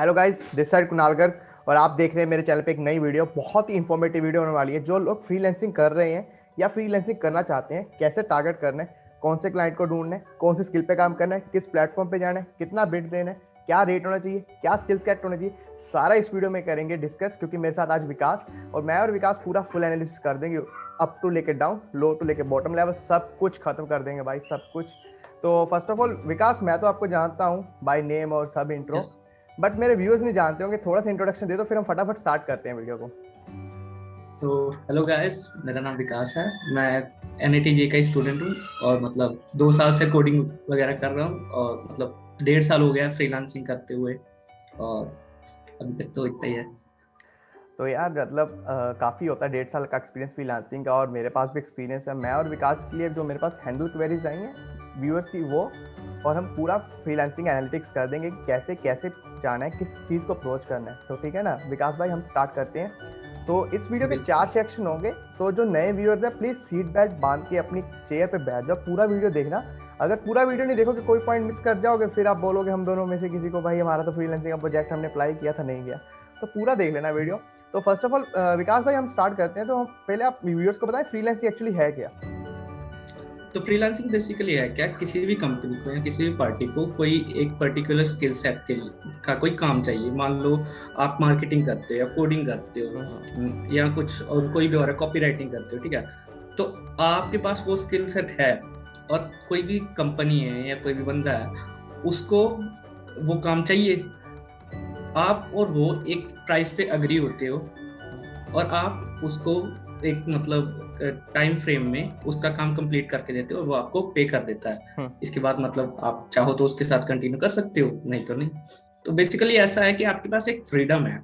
Hello guys, this side कुणालकर और आप देख रहे हैं मेरे चैनल पे एक नई वीडियो। बहुत ही इंफॉर्मेटिव वीडियो होने वाली है। जो लोग फ्रीलांसिंग कर रहे हैं या फ्रीलांसिंग करना चाहते हैं, कैसे टारगेट करना है, कौन से क्लाइंट को ढूंढना है, कौन सी स्किल पे काम करना है, किस प्लेटफॉर्म पे जाना है, कितना बिड देना है, क्या रेट होना चाहिए, क्या स्किल सेट होना चाहिए, सारा इस वीडियो में करेंगे डिस्कस। क्योंकि मेरे साथ आज विकास और मैं और विकास पूरा फुल एनालिसिस कर देंगे, अप टू लेके डाउन, लो टू लेके बॉटम लेवल, सब कुछ खत्म कर देंगे भाई, सब कुछ। तो फर्स्ट ऑफ ऑल विकास, मैं तो आपको जानता हूँ बाय नेम और सब इंट्रो, यस। बट मेरे व्यूअर्स नहीं जानते होंगे। थोड़ा सा इंट्रोडक्शन दे दो, फिर हम फटाफट स्टार्ट करते हैं वीडियो को। तो हेलो गाइस, मेरा नाम विकास है। मैं एनआईटी का स्टूडेंट हूँ और मतलब 2 साल से कोडिंग वगैरह कर रहा हूँ और मतलब 1.5 साल हो गया फ्रीलांसिंग करते हुए और अभी तक तो इतना ही है। तो यार मतलब काफ़ी होता है 1.5 साल का एक्सपीरियंस फ्रीलांसिंग का, और मेरे पास भी एक्सपीरियंस है। मैं और विकास इसलिए जो मेरे पास हैंडल क्वेरीज आई हैं व्यूअर्स की वो, और हम पूरा फ्रीलांसिंग एनालिटिक्स कर देंगे कि कैसे कैसे जाना है, किस चीज़ को अप्रोच करना है। तो ठीक है ना विकास भाई, हम स्टार्ट करते हैं। तो इस वीडियो के बिल्कुल। 4 सेक्शन होंगे। तो जो नए व्यूअर्स हैं प्लीज़ सीट बेल्ट बांध के अपनी चेयर पे बैठ जाओ, पूरा वीडियो देखना। अगर पूरा वीडियो नहीं देखोगे, कोई पॉइंट मिस कर जाओगे, फिर आप बोलोगे हम दोनों में से किसी को, भाई हमारा तो फ्रीलांसिंग का प्रोजेक्ट हमने अप्लाई किया था, नहीं गया। तो पूरा देख लेना वीडियो। तो फर्स्ट ऑफ ऑल विकास भाई, हम स्टार्ट करते हैं। तो हम पहले आप व्यूअर्स को बताएं फ्रीलांसिंग एक्चुअली है क्या। तो फ्रीलांसिंग बेसिकली है क्या, किसी भी कंपनी को या किसी भी पार्टी को कोई एक पर्टिकुलर स्किल सेट के लिए का कोई काम चाहिए। मान लो आप मार्केटिंग करते हो या कोडिंग करते हम्म। हो या कुछ और कोई भी और कॉपी राइटिंग करते हो, ठीक है। तो आपके पास वो स्किल सेट है और कोई भी कंपनी है या कोई भी बंदा है, उसको वो काम चाहिए। आप और वो एक प्राइस पे अग्री होते हो और आप उसको एक मतलब टाइम फ्रेम में उसका काम कंप्लीट करके देते हो और वो आपको पे कर देता है। हम्म। इसके बाद मतलब आप चाहो तो उसके साथ कंटिन्यू कर सकते हो, नहीं तो नहीं। तो बेसिकली ऐसा है कि आपके पास एक फ्रीडम है।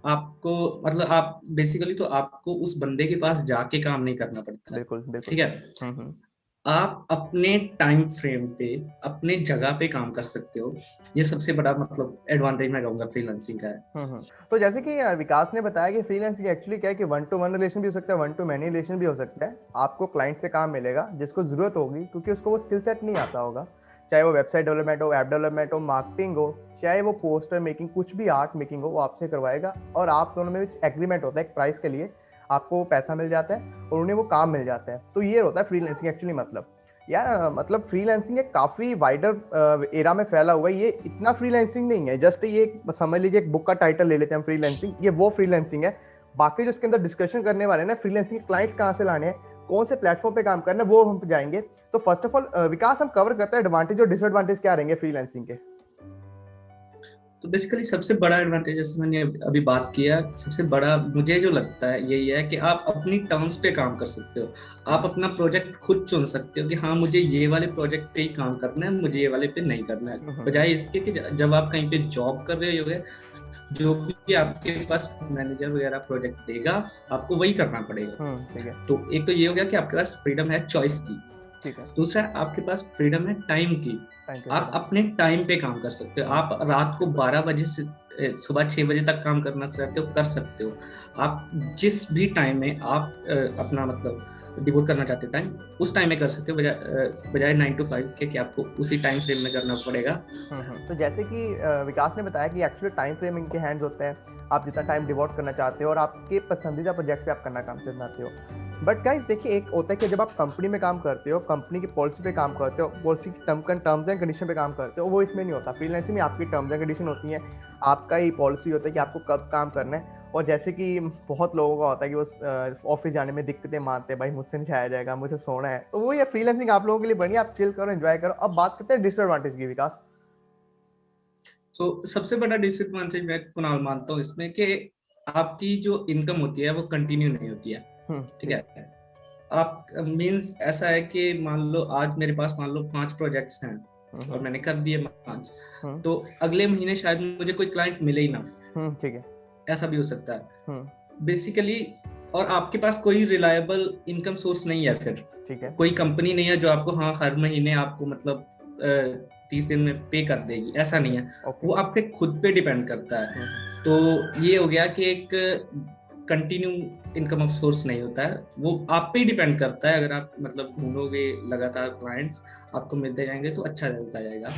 आपको मतलब आप बेसिकली तो आपको उस बंदे के पास जाके काम नहीं करना पड़ता है, बिल्कुल बिल्कुल। ठीक है। हम्म। आप अपने टाइम फ्रेम पे अपने जगह पे काम कर सकते हो। ये सबसे बड़ा मतलब एडवांटेज मैं कहूंगा फ्रीलांसिंग का है। तो जैसे कि विकास ने बताया कि फ्रीलांसिंग एक्चुअली क्या है कि 1 to 1 रिलेशन भी हो सकता है, 1 to many रिलेशन भी हो सकता है। आपको क्लाइंट से काम मिलेगा जिसको ज़रूरत होगी, क्योंकि उसको वो स्किल सेट नहीं आता होगा। चाहे वो वेबसाइट डेवलपमेंट हो, ऐप डेवलपमेंट हो, मार्केटिंग हो, चाहे वो पोस्टर मेकिंग, कुछ भी आर्ट मेकिंग हो, वो आपसे करवाएगा। और आप दोनों में एग्रीमेंट होता है एक प्राइस के लिए, आपको पैसा मिल जाता है और उन्हें वो काम मिल जाता है। तो ये होता है फ्रीलांसिंग एक्चुअली। मतलब यार मतलब फ्रीलांसिंग एक काफ़ी वाइडर एरा में फैला हुआ है। ये इतना फ्रीलांसिंग नहीं है, जस्ट ये समझ लीजिए एक बुक का टाइटल ले लेते हैं हम फ्रीलांसिंग, ये वो फ्रीलांसिंग है। बाकी जो इसके अंदर डिस्कशन करने वाले हैं ना, फ्रीलांसिंग क्लाइंट्स कहाँ से लाने हैं, कौन से प्लेटफॉर्म पे काम करना है, वो हम जाएंगे। तो फर्स्ट ऑफ ऑल विकास, हम कवर करते हैं एडवांटेज और डिसएडवांटेज क्या रहेंगे फ्रीलांसिंग के। तो बेसिकली सबसे बड़ा एडवांटेज जैसे मैंने अभी बात किया, सबसे बड़ा मुझे जो लगता है यही है कि आप अपनी टर्म्स पे काम कर सकते हो। आप अपना प्रोजेक्ट खुद चुन सकते हो कि हाँ मुझे ये वाले प्रोजेक्ट पे ही काम करना है, मुझे ये वाले पे नहीं करना है। बजाय इसके कि जब आप कहीं पे जॉब कर रहे हो, जो भी आपके पास मैनेजर वगैरह प्रोजेक्ट देगा आपको वही करना पड़ेगा। ठीक है। तो एक तो ये हो गया कि आपके पास फ्रीडम है चॉइस की। ठीक है। दूसरा आपके पास फ्रीडम है टाइम की। टाइम पे आप फ्रीडम। अपने टाइम पे काम कर सकते हो। आप रात को 12 बजे से सुबह 6 बजे तक काम करना चाहते हो कर सकते हो। आप जिस भी टाइम में आप अपना मतलब डिवोट करना चाहते हो टाइम, उस टाइम में कर सकते हो, बजाय 9 to 5 के कि आपको उसी टाइम फ्रेम में करना पड़ेगा। तो जैसे कि विकास ने बताया कि एक्चुअली टाइम फ्रेम इनके हैंड्स होते हैं, आप जितना टाइम डिवोट करना चाहते हो और आपके पसंदीदा प्रोजेक्ट पे आप करना काम करना चाहते हो। बट गाइस देखिए, एक होता है कि जब आप कंपनी में काम करते हो, कंपनी की पॉलिसी पे काम करते हो, पॉलिसी की टर्म्स एंड कंडीशन पे काम करते हो, वो इसमें नहीं होता। फ्रीलांसिंग में आपकी टर्म्स एंड कंडीशन होती हैं, आपका ही पॉलिसी होता है कि आपको कब काम करना है। और जैसे कि बहुत लोगों का होता है कि वो ऑफिस जाने में दिक्कतें मानते हैं, भाई मुझसे नहीं जाया जाएगा, मुझे सोना है। तो वो ये फ्रीलांसिंग आप लोगों के लिए बनी है, आप चिल करो, एंजॉय करो। अब बात करते हैं डिसएडवांटेज की, विकास। सबसे बड़ा डिसएडवांटेज मैं कुणाल मानता हूँ इसमें कि आपकी जो इनकम होती है वो कंटिन्यू नहीं होती है, ठीक ठीक। है। आप मींस ऐसा है कि मान लो आज मेरे पास मान लो 5 प्रोजेक्ट्स हैं और मैंने कर दिए 5, हम्म। तो अगले महीने शायद मुझे कोई क्लाइंट मिले ही ना। ठीक है। ऐसा भी हो सकता है हम्म। बेसिकली। और आपके पास कोई रिलायबल इनकम सोर्स नहीं है, फिर ठीक है। कोई कंपनी नहीं है जो आपको हाँ हर महीने आपको मतलब 30 दिन में पे कर देगी, ऐसा नहीं है। ओके। वो आपके खुद पे डिपेंड करता है। तो ये हो गया कि एक कंटिन्यू इनकम ऑफ सोर्स नहीं होता है, वो आप पे ही डिपेंड करता है। अगर आप मतलब ढूंढोगे लगातार क्लाइंट्स आपको मिलते जाएंगे तो अच्छा चलता जाएगा।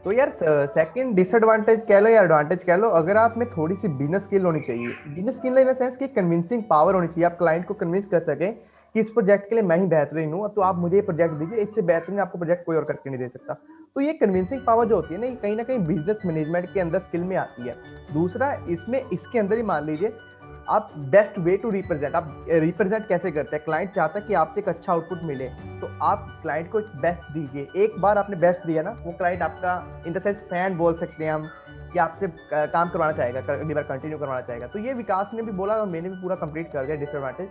तो यार सेकंड डिसएडवांटेज कह लो या एडवांटेज कह लो, अगर आप में थोड़ी सी बिजनेस स्किल होनी चाहिए, business skill in the sense कि कन्विंसिंग पावर होनी चाहिए, आप क्लाइंट को कन्विंस कर सके कि इस प्रोजेक्ट के लिए मैं ही बेहतरीन हूँ, तो आप मुझे ये प्रोजेक्ट दीजिए, इससे बेहतरीन आपको प्रोजेक्ट कोई और करके नहीं दे सकता। तो ये कन्विंसिंग पावर जो होती है ना कहीं बिजनेस मैनेजमेंट के अंदर स्किल में आती है। दूसरा इसमें इसके अंदर ही मान लीजिए आप बेस्ट वे टू रिप्रेजेंट, आप रिप्रेजेंट कैसे करते हैं, क्लाइंट चाहता है कि आपसे एक अच्छा आउटपुट मिले, तो आप क्लाइंट को एक बेस्ट दीजिए। एक बार आपने बेस्ट दिया ना, वो क्लाइंट आपका इन द सेंस फैन बोल सकते हैं हम, कि आपसे काम करवाना चाहेगा, अगली बार कंटिन्यू करवाना चाहेगा। तो ये विकास ने भी बोला और मैंने भी पूरा कंप्लीट कर दिया डिसएडवांटेज।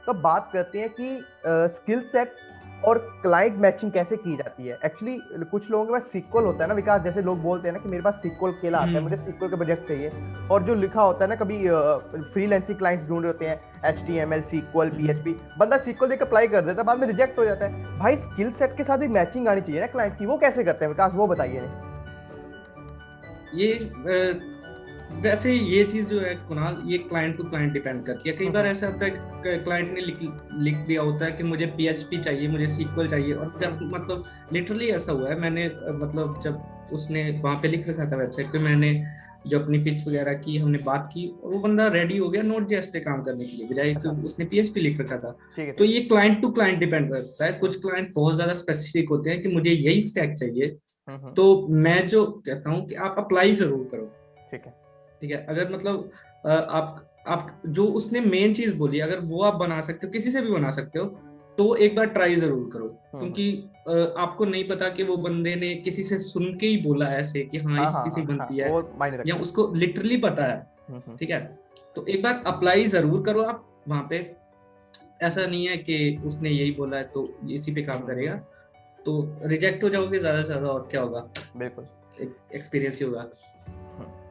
तो बात करते हैं कि स्किल सेट और क्लाइंट मैचिंग कैसे की जाती है। एक्चुअली कुछ लोगों के पास सीक्वल होता है ना विकास, जैसे लोग बोलते हैं ना कि मेरे पास सीक्वल केला आता है, मुझे सीक्वल का प्रोजेक्ट चाहिए, और जो लिखा होता है ना, कभी फ्रीलांसिंग क्लाइंट्स ढूंढ रहे होते हैं HTML सीक्वल PHP, बंदा सीक्वल देकर अप्लाई कर देता है, बाद में रिजेक्ट हो जाता है। भाई स्किल सेट के साथ भी मैचिंग आनी चाहिए ना क्लाइंट की, वो कैसे करते हैं विकास, वो बताइए। ये वैसे ये चीज जो है कुणाल, ये क्लाइंट टू क्लाइंट डिपेंड करती है। कई बार ऐसा होता है कि क्लाइंट ने लिख दिया होता है कि मुझे PHP चाहिए, मुझे सीक्वल चाहिए, और जब मतलब लिटरली ऐसा हुआ है, मैंने मतलब जब उसने वहां पे लिख रखा था वेबसाइट पे, मैंने जो अपनी पिच वगैरह की, हमने बात की, और वो बंदा रेडी हो गया Node.js पे काम करने के लिए, बजाय कि उसने PHP लिख रखा था। तो ये क्लाइंट टू क्लाइंट डिपेंड करता है। कुछ क्लाइंट बहुत ज्यादा स्पेसिफिक होते हैं कि मुझे यही स्टैक चाहिए, तो मैं जो कहता हूँ कि आप अप्लाई जरूर करो। ठीक है, अगर मतलब आप जो उसने मेन चीज बोली, अगर वो आप बना सकते हो, किसी से भी बना सकते हो, तो एक बार ट्राई जरूर करो। क्योंकि आपको नहीं पता कि वो बंदे ने किसी से सुन के ही बोला ऐसे कि हाँ इसकी से बनती है, या उसको लिटरली पता है। ठीक है, तो एक बार अप्लाई जरूर करो आप वहां पे। ऐसा नहीं है कि उसने यही बोला है तो इसी पे काम करेगा, तो रिजेक्ट हो जाओगे ज्यादा से ज्यादा, और क्या होगा, बिल्कुल एक्सपीरियंस ही होगा।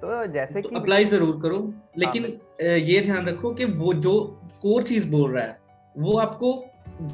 तो जैसे कि अप्लाई जरूर करो, लेकिन ये ध्यान रखो कि वो जो कोर चीज बोल रहा है, वो आपको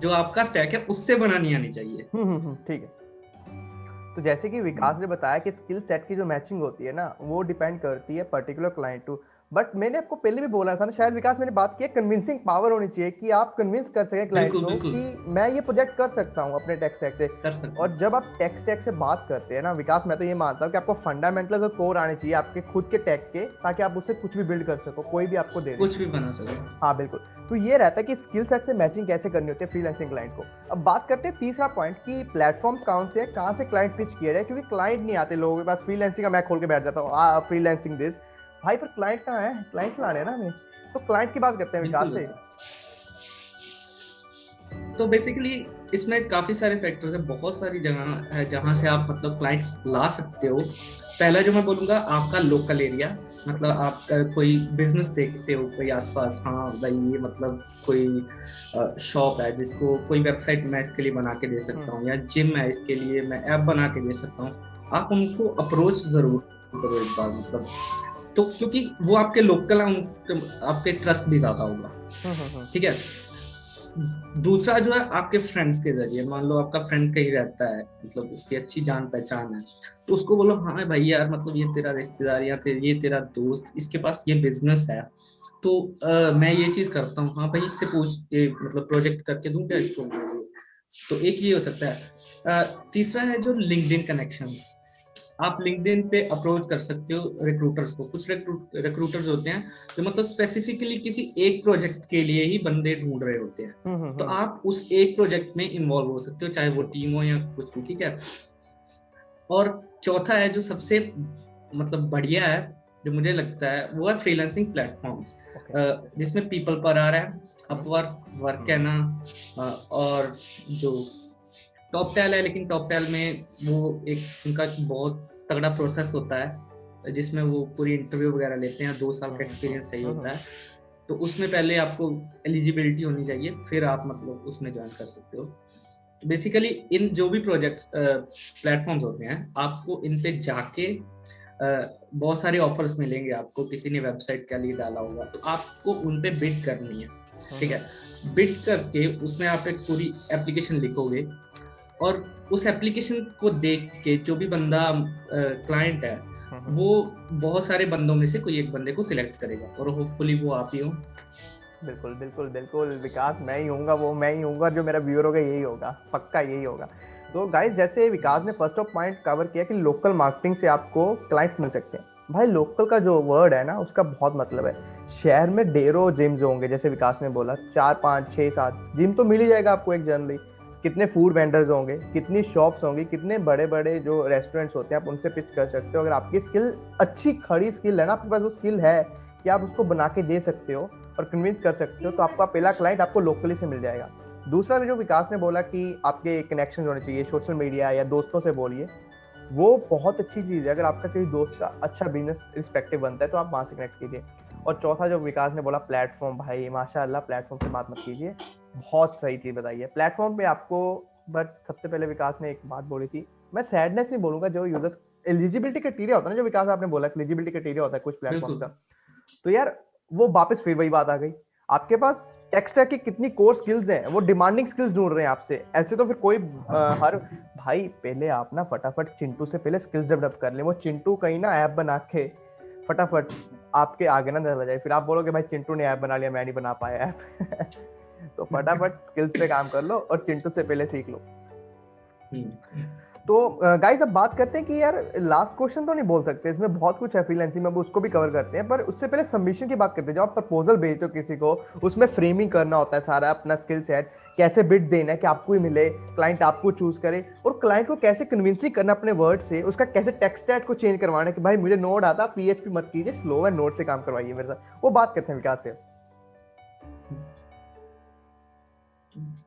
जो आपका स्टैक है उससे बनानी आनी चाहिए। ठीक है। तो जैसे कि विकास ने बताया कि स्किल सेट की जो मैचिंग होती है ना, वो डिपेंड करती है पर्टिकुलर क्लाइंट टू। बट मैंने आपको पहले भी बोला था ना, शायद विकास, मैंने बात की है कन्विंसिंग पावर होनी चाहिए, कि आप कन्विंस कर सके क्लाइंट को कि मैं ये प्रोजेक्ट कर सकता हूँ अपने टेक स्टैक से। और जब आप टेक स्टैक से बात करते हैं ना विकास, मैं तो ये मानता हूँ कि आपको फंडामेंटल्स और कोर आने चाहिए आपके खुद के टेक के, ताकि आप उससे कुछ भी बिल्ड कर सको, कोई भी आपको दे, कुछ भी बना सको। हाँ बिल्कुल। तो ये रहता है कि स्किल सेट से मैचिंग कैसे करनी होती है फ्रीलांसिंग क्लाइंट को। अब बात करते हैं तीसरा पॉइंट कि प्लेटफॉर्म कौन से है, कहाँ से क्लाइंट पिच किया जाए, क्योंकि क्लाइंट नहीं आते लोगों के पास। फ्रीलांसिंग का मैं खोल के बैठ जाता हूँ फ्रीलांसिंग दिस, भाई पर क्लाइंट कहाँ है, क्लाइंट लाने हैं ना हमें। तो क्लाइंट की बात करते हैं विकास से। तो बेसिकली इसमें काफी सारे फैक्टर्स है, बहुत सारी जगह है जहां से आप मतलब क्लाइंट्स ला सकते हो। पहला जो मैं बोलूंगा, आपका लोकल एरिया, मतलब आप कोई बिजनेस देखते हो कोई आसपास, हाँ भाई ये मतलब कोई शॉप है जिसको कोई वेबसाइट मैं इसके लिए बना के दे सकता हूँ, या जिम है इसके लिए मैं ऐप बना के दे सकता हूँ, आप उनको अप्रोच जरूर करो एक बार, मतलब तो क्योंकि वो आपके लोकल, आपके ट्रस्ट भी ज्यादा होगा। ठीक है, दूसरा जो है आपके फ्रेंड्स के जरिए, मान लो आपका फ्रेंड कहीं रहता है, मतलब उसकी अच्छी जान पहचान है, तो उसको बोलो हाँ भाई यार, मतलब ये तेरा रिश्तेदार या ये तेरा दोस्त, इसके पास ये बिजनेस है, तो मैं ये चीज करता हूँ, हाँ भाई इससे पूछ के मतलब प्रोजेक्ट करके दूं क्या इसको। तो एक ये हो सकता है। तीसरा है जो लिंक्डइन कनेक्शंस, आप लिंक्डइन पे अप्रोच कर सकते हो रिक्रूटर्स को। कुछ रिक्रूटर्स होते हैं जो मतलब स्पेसिफिकली किसी एक प्रोजेक्ट के लिए ही बंदे ढूंढ रहे होते हैं, तो आप उस एक प्रोजेक्ट में इन्वॉल्व हो सकते हो, चाहे वो टीम हो या कुछ भी। ठीक है, और चौथा है जो सबसे मतलब बढ़िया है, जो मुझे लगता है, वो है फ्रीलांसिंग प्लेटफॉर्म्स, जिसमें पीपल पर आ रहा है, अपवर्क, वर्क है ना, और जो टॉप टेल है, लेकिन टॉप टेल में वो एक उनका बहुत तगड़ा प्रोसेस होता है, जिसमें वो पूरी इंटरव्यू वगैरह लेते हैं, 2 साल का एक्सपीरियंस चाहिए होता है, तो उसमें पहले आपको एलिजिबिलिटी होनी चाहिए, फिर आप मतलब उसमें ज्वाइन कर सकते हो। तो बेसिकली इन जो भी प्रोजेक्ट्स प्लेटफॉर्म्स होते हैं, आपको इन पे जाके बहुत सारे ऑफर्स मिलेंगे आपको, किसी ने वेबसाइट का लिए डाला होगा, तो आपको उन पे बिड करनी है। ठीक है, बिड करके उसमें आप एक पूरी एप्लीकेशन लिखोगे, और उस एप्लीकेशन को देख के जो भी बंदा क्लाइंट है, वो बहुत सारे बंदों में से कोई एक बंदे को सिलेक्ट करेगा, और होपफुली वो आप ही हो। बिल्कुल बिल्कुल बिल्कुल विकास, मैं ही हूँगा, वो मैं ही हूँगा, जो मेरा व्यूअर होगा यही होगा, पक्का यही होगा। तो गाइस जैसे विकास ने फर्स्ट ऑफ पॉइंट कवर किया कि लोकल मार्केटिंग से आपको क्लाइंट्स मिल सकते हैं। भाई लोकल का जो वर्ड है ना उसका बहुत मतलब है। शहर में ढेरों जिम्स होंगे, जैसे विकास ने बोला 4 5 6 7 जिम तो मिल ही जाएगा आपको एक जनरली। कितने फूड वेंडर्स होंगे, कितनी शॉप्स होंगी, कितने बड़े बड़े जो रेस्टोरेंट्स होते हैं, आप उनसे पिच कर सकते हो। अगर आपकी स्किल अच्छी खड़ी स्किल है ना, आपके पास वो स्किल है कि आप उसको बना के दे सकते हो और कन्विंस कर सकते हो, तो आपका पहला क्लाइंट आपको लोकली से मिल जाएगा। दूसरा जो विकास ने बोला कि आपके कनेक्शन होने चाहिए सोशल मीडिया या दोस्तों से बोलिए, वो बहुत अच्छी चीज़ है। अगर आपका किसी दोस्त का अच्छा बिजनेस रिस्पेक्टिव बनता है तो आप वहाँ से कनेक्ट कीजिए। और चौथा जो विकास ने बोला प्लेटफॉर्म, भाई माशाल्लाह प्लेटफॉर्म से बात मत कीजिए, बहुत सही चीज़ बताई है प्लेटफॉर्म पे आपको। बट सबसे पहले विकास ने एक बात बोली थी, मैं सैडनेस नहीं बोलूंगा, जो यूजर्स एलिजिबिलिटी क्राइटेरिया होता है ना, जो विकास आपने बोला एलिजिबिलिटी क्राइटेरिया होता है कुछ प्लेटफॉर्म का, बिल्कुल। तो यार वो वापस फिर वही बात आ गई। आपके पास टेक स्टैक की कितनी कोर स्किल्स हैं, वो डिमांडिंग स्किल्स ढूंढ रहे हैं आपसे, ऐसे तो फिर कोई हर भाई पहले आप ना फटाफट चिंटू से पहले स्किल्स डेवलप कर ले। वो चिंटू कहीं ना ऐप बना के फटाफट आपके आगे ना चला जाए, फिर आप बोलोगे भाई चिंटू ने ऐप बना लिया मैं नहीं बना पाया ऐप। तो फटाफट स्किल्स पे काम कर लो और चिंटू से पहले सीख लो। तो गाइस अब बात करते हैं कि यार लास्ट क्वेश्चन तो नहीं बोल सकते, इसमें बहुत कुछ है फ्रीलांसिंग में, अब उसको भी कवर करते हैं, पर उससे पहले सबमिशन की बात करते हैं। जब आप प्रपोजल भेजते हो किसी को, उसमें फ्रेमिंग करना होता है सारा अपना स्किल सेट, कैसे बिड देना है कि आपको ही मिले, क्लाइंट आपको चूज करे, और क्लाइंट को कैसे कन्विंसिंग करना अपने वर्ड से, उसका कैसे टेक्स्ट स्टैट को चेंज करवाना कि भाई मुझे नोड आता, पीएचपी मत कीजिए, स्लो है, नोड से काम करवाइए मेरे साथ। वो बात करते हैं विकास से।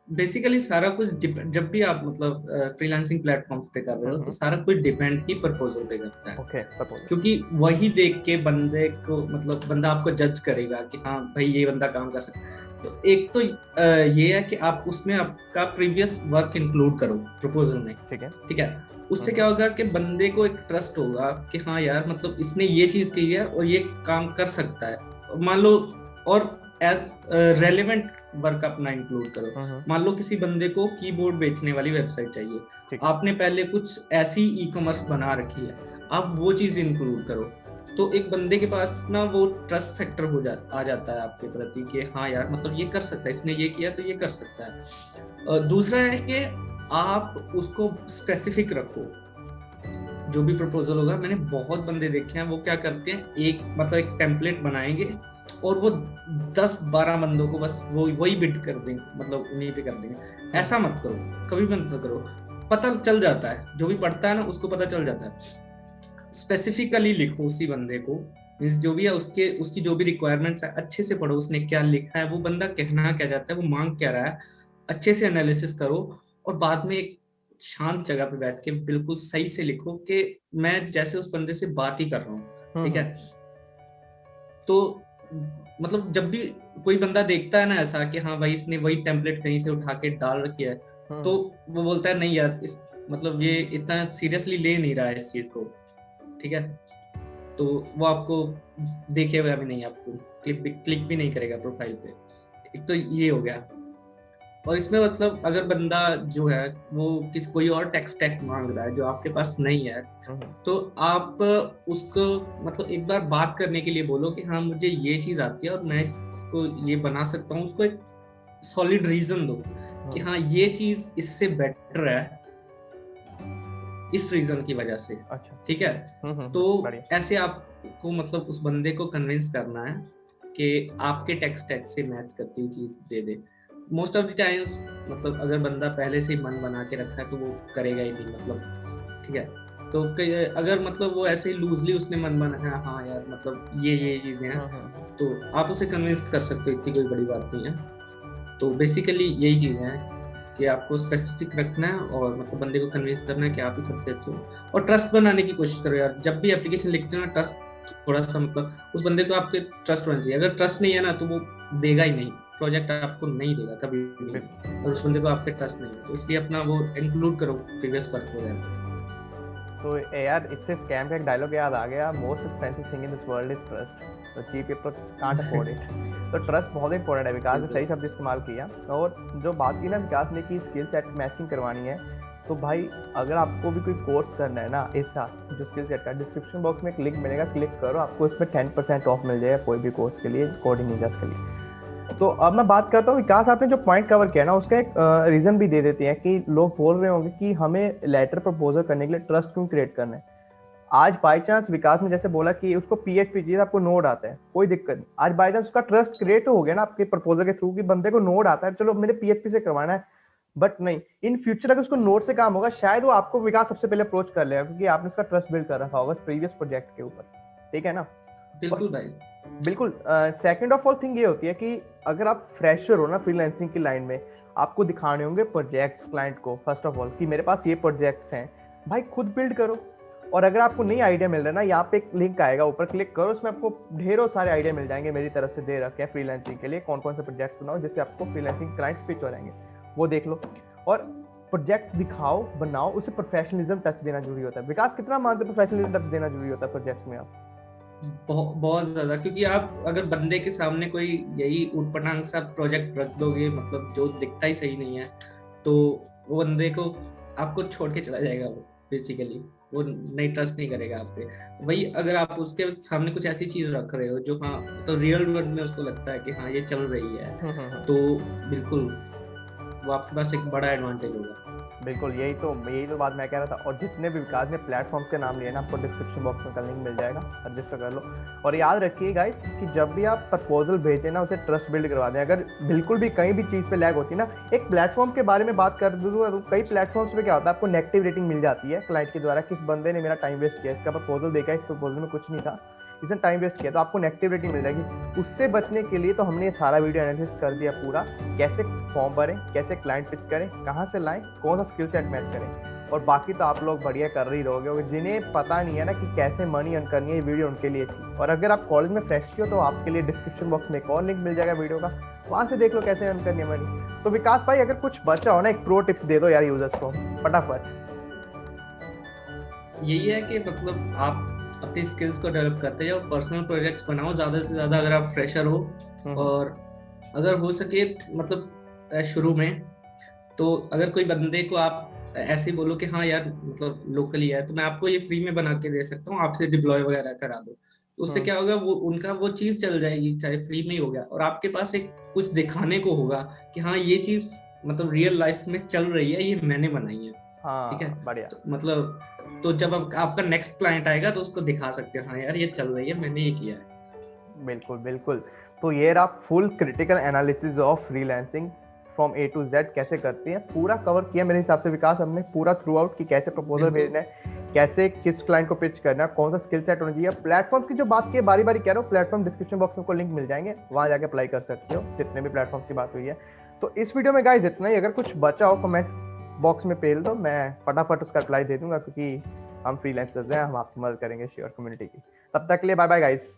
बेसिकली सारा कुछ जब भी आप मतलब फ्रीलांसिंग प्लेटफॉर्म पे कर रहे हो तो सारा कुछ डिपेंड ही प्रपोजल पे करता है। ओके प्रपोजल, क्योंकि वही देख के बंदे को मतलब बंदा आपको जज करेगा कि हाँ भाई ये बंदा काम कर सकता है। तो एक तो ये है कि आप उसमें आपका प्रीवियस वर्क इंक्लूड करो प्रपोजल में। ठीक है। ठीक है, उससे क्या होगा कि बंदे को एक ट्रस्ट होगा कि हाँ यार मतलब इसने ये चीज की है और ये काम कर सकता है, मान लो। और एज रेलेवेंट वर्क अपना इंक्लूड करो। मान लो किसी बंदे को कीबोर्ड बेचने वाली वेबसाइट चाहिए, आपने पहले कुछ ऐसी ई कॉमर्स बना रखी है, आप वो चीज इंक्लूड करो। तो एक बंदे के पास ना वो ट्रस्ट फैक्टर आ जाता है आपके प्रति कि हाँ यार मतलब ये कर सकता है, इसने ये किया तो ये कर सकता है। दूसरा है कि आप उसको स्पेसिफिक रखो। जो भी प्रपोजल होगा, मैंने बहुत बंदे देखे हैं वो क्या करते हैं, एक मतलब एक टेम्पलेट बनाएंगे और वो 10-12 बंदों को बस वो वही बिड कर देंगे, मतलब उन्हीं पे कर देंगे। ऐसा मत करो, कभी मत करो। पता चल जाता है, जो भी पढ़ता है ना उसको पता चल जाता है। स्पेसिफिकली लिखो उसी बंदे को, मींस जो भी है उसकी जो भी रिक्वायरमेंट्स है अच्छे से पढ़ो, उसने क्या लिखा है, वो बंदा कहना क्या चाहता है, वो मांग क्या रहा है, अच्छे से एनालिसिस करो। और बाद में एक शांत जगह पे बैठ के बिल्कुल सही से लिखो कि मैं जैसे उस बंदे से बात ही कर रहा हूँ। ठीक है, तो मतलब जब भी कोई बंदा देखता है ना ऐसा कि हाँ भाई इसने वही टेम्पलेट कहीं से उठा के डाल रखी है, तो वो बोलता है नहीं यार इस मतलब ये इतना सीरियसली ले नहीं रहा है इस चीज को। ठीक है, तो वो आपको देखे हुए भी नहीं, आपको क्लिक भी नहीं करेगा प्रोफाइल पे। एक तो ये हो गया। और इसमें मतलब अगर बंदा जो है वो कोई और टेक स्टैक मांग रहा है जो आपके पास नहीं है, तो आप उसको मतलब एक बार बात करने के लिए बोलो कि हाँ मुझे ये चीज आती है और मैं इसको ये बना सकता हूँ। उसको एक सॉलिड रीजन दो कि हाँ ये चीज इससे बेटर है इस रीजन की वजह से। अच्छा ठीक है, तो ऐसे आपको मतलब उस बंदे को कन्विंस करना है कि आपके टेक स्टैक से मैच करती हुई चीज दे दे। मोस्ट ऑफ द टाइम्स मतलब अगर बंदा पहले से ही मन बना के रखा है तो वो करेगा ही नहीं मतलब। ठीक है, तो अगर मतलब वो ऐसे ही लूजली उसने मन बनाया हाँ यार मतलब ये चीजें हैं, तो आप उसे कन्विंस कर सकते हो, इतनी कोई बड़ी बात नहीं है। तो बेसिकली यही चीजें हैं कि आपको स्पेसिफिक रखना है और मतलब बंदे को कन्विंस करना है कि आप ही सबसे अच्छे हो। और ट्रस्ट बनाने की कोशिश करो यार, जब भी एप्लीकेशन लिखते हो ना ट्रस्ट थोड़ा सा मतलब उस बंदे को आपके ट्रस्ट होना चाहिए। अगर ट्रस्ट नहीं है ना तो वो देगा ही नहीं, प्रोजेक्ट आपको नहीं देगा कभी भी, और उस बंदे को आपके ट्रस्ट नहीं है, तो इसलिए अपना वो इंक्लूड करो प्रीवियस वर्क हो। तो यार इससे स्कैम का एक डायलॉग याद आ गया, most expensive thing in this world is trust, तो cheap people can't afford it. तो ट्रस्ट बहुत इंपॉर्टेंट है, विकास ने सही शब्द इस्तेमाल किया। और जो बात की ना विकास ने कि स्किल सेट मैचिंग करवानी है, तो भाई अगर आपको भी कोई कोर्स करना है ना ऐसा जो स्किल सेट का, डिस्क्रिप्शन बॉक्स में एक लिंक मिलेगा, क्लिक करो, आपको इसमें 10% ऑफ मिल जाएगा कोई भी कोर्स के लिए, कोडिंग यूजर्स के लिए। तो अब मैं बात करता हूँ विकास, आपने जो पॉइंट कवर किया ना उसका एक रीजन भी दे देते हैं कि लोग बोल रहे होंगे कि हमें लेटर प्रपोजल करने के लिए ट्रस्ट क्यों क्रिएट करना है। आज बाई चांस विकास ने जैसे बोला कि उसको पीएचपी चाहिए, आपको नोड आता है, कोई दिक्कत नहीं। आज बाई चांस उसका ट्रस्ट क्रिएट हो गया ना आपके प्रपोजल के थ्रू कि बंदे को नोड आता है, चलो मेरे पीएचपी से करवाना है, बट नहीं, इन फ्यूचर अगर उसको नोड से काम होगा शायद वो आपको विकास सबसे पहले अप्रोच कर लेगा, क्योंकि आपने उसका ट्रस्ट बिल्ड कर रखा होगा प्रीवियस प्रोजेक्ट के ऊपर, ठीक है ना। और बिल्कुल भाई। बिल्कुल सेकंड ऑफ ऑल थिंग ये होती है कि अगर आप फ्रेशर हो ना फ्रीलांसिंग की लाइन में, आपको दिखाने होंगे प्रोजेक्ट्स क्लाइंट को, फर्स्ट ऑफ ऑल कि मेरे पास ये प्रोजेक्ट्स हैं, भाई खुद बिल्ड करो। और अगर आपको नई आइडिया मिल रहा है ना, यहाँ पे एक लिंक आएगा ऊपर, क्लिक करो, उसमें आपको ढेरों सारे आइडिया मिल जाएंगे मेरी तरफ से दे रखे हैं फ्रीलांसिंग के लिए, कौन कौन से प्रोजेक्ट्स बनाओ जिससे आपको फ्रीलांसिंग क्लाइंट्स पिच हो जाएंगे, वो देख लो। और प्रोजेक्ट दिखाओ, बनाओ, उसे प्रोफेशनलिज्म टच देना जरूरी होता है। विकास कितना मानते प्रोफेशनलिज्म टच देना जरूरी होता है प्रोजेक्ट्स में आप? बहुत ज्यादा, क्योंकि आप अगर बंदे के सामने कोई यही ऊटपटांग सा प्रोजेक्ट रख दोगे, मतलब जो दिखता ही सही नहीं है, तो वो बंदे को आपको छोड़ के चला जाएगा। वो बेसिकली वो नहीं, ट्रस्ट नहीं करेगा आप पे। वही अगर आप उसके सामने कुछ ऐसी चीज रख रहे हो जो हाँ तो रियल वर्ल्ड में उसको लगता है कि हाँ ये चल रही है, तो बिल्कुल वो आपके पास एक बड़ा एडवांटेज होगा। बिल्कुल, यही तो बात मैं कह रहा था। और जितने भी विकास ने प्लेटफॉर्म्स के नाम लिए ना, आपको डिस्क्रिप्शन बॉक्स में का लिंक मिल जाएगा, रजिस्टर कर लो। और याद रखिए गाइस कि जब भी आप प्रपोजल भेजें ना, उसे ट्रस्ट बिल्ड करवा दें। अगर बिल्कुल भी कहीं भी चीज़ पे लैग होती है ना, एक प्लेटफॉर्म के बारे में बात कर दूंगा तो कई प्लेटफॉर्म्स पे क्या होता है, आपको नेगेटिव रेटिंग मिल जाती है क्लाइंट के द्वारा, किस बंदे ने मेरा टाइम वेस्ट किया, इसका प्रपोजल देखा, इस प्रपोजल में कुछ नहीं था, इसने टाइम वेस्ट किया, तो आपको नेगेटिव रेटिंग मिल जाएगी। उससे बचने के लिए तो हमने ये सारा वीडियो एनालिसिस कर दिया पूरा, कैसे फॉर्म भरें, कैसे क्लाइंट पिच करें, कहाँ से लाएं, कौन सा स्किल सेट मैच करें। और बाकी तो आप लोग बढ़िया कर ही रहोगे। जिन्हें पता नहीं है ना कि कैसे मनी अर्न करनी है, ये वीडियो उनके लिए थी। और अगर आप कॉलेज में फ्रेश हो तो आपके लिए डिस्क्रिप्शन बॉक्स में एक और लिंक मिल जाएगा वीडियो का, वहाँ से देख लो कैसे अर्न करनी है मनी। तो विकास भाई अगर कुछ बचा हो ना, एक प्रो टिप्स दे दो यार यूजर्स को फटाफट। यही है कि मतलब आप अपनी स्किल्स को डेवलप करते जाओ, पर्सनल प्रोजेक्ट्स बनाओ ज्यादा से ज्यादा अगर आप फ्रेशर हो। और अगर हो सके मतलब शुरू में, तो अगर कोई बंदे को आप ऐसे ही बोलो कि हाँ यार मतलब लोकली है, तो मैं आपको ये फ्री में बना के दे सकता हूँ, आपसे डिप्लॉय वगैरह करा दो, तो उससे क्या होगा, वो उनका वो चीज चल जाएगी, चाहे फ्री में ही हो गया, और आपके पास एक कुछ दिखाने को होगा कि हाँ ये चीज मतलब रियल लाइफ में चल रही है, ये मैंने बनाई है। ठीक है, हाँ बढ़िया। तो मतलब तो जब आपका नेक्स्ट क्लाइंट आएगा तो उसको दिखा सकते हैं हाँ यार ये चल रही है, मैंने ये किया है। बिल्कुल बिल्कुल। तो ये रहा full critical analysis of freelancing from A to Z, कैसे करती है, पूरा कवर किया मेरे हिसाब से विकास हमने पूरा थ्रू आउट, कि कैसे प्रपोजल भेजना है, कैसे किस क्लाइंट को पिच करना है, कौन सा स्किल सेट होना चाहिए। प्लेटफॉर्म की जो बात की है बारी बारी कह रहा हूँ, प्लेटफॉर्म डिस्क्रिप्शन बॉक्स में को लिंक मिल जाएंगे, वहां जाके अप्लाई कर सकते हो जितने भी प्लेटफॉर्म की बात हुई है। तो इस वीडियो में गाइस इतना ही। अगर कुछ बचा हो कमेंट बॉक्स में पेल दो, मैं फटाफट उसका रिप्लाई दे दूंगा, क्योंकि हम फ्रीलांसर्स हैं, हम आपकी मदद करेंगे शेयर कम्युनिटी की। तब तक के लिए बाय बाय गाइस।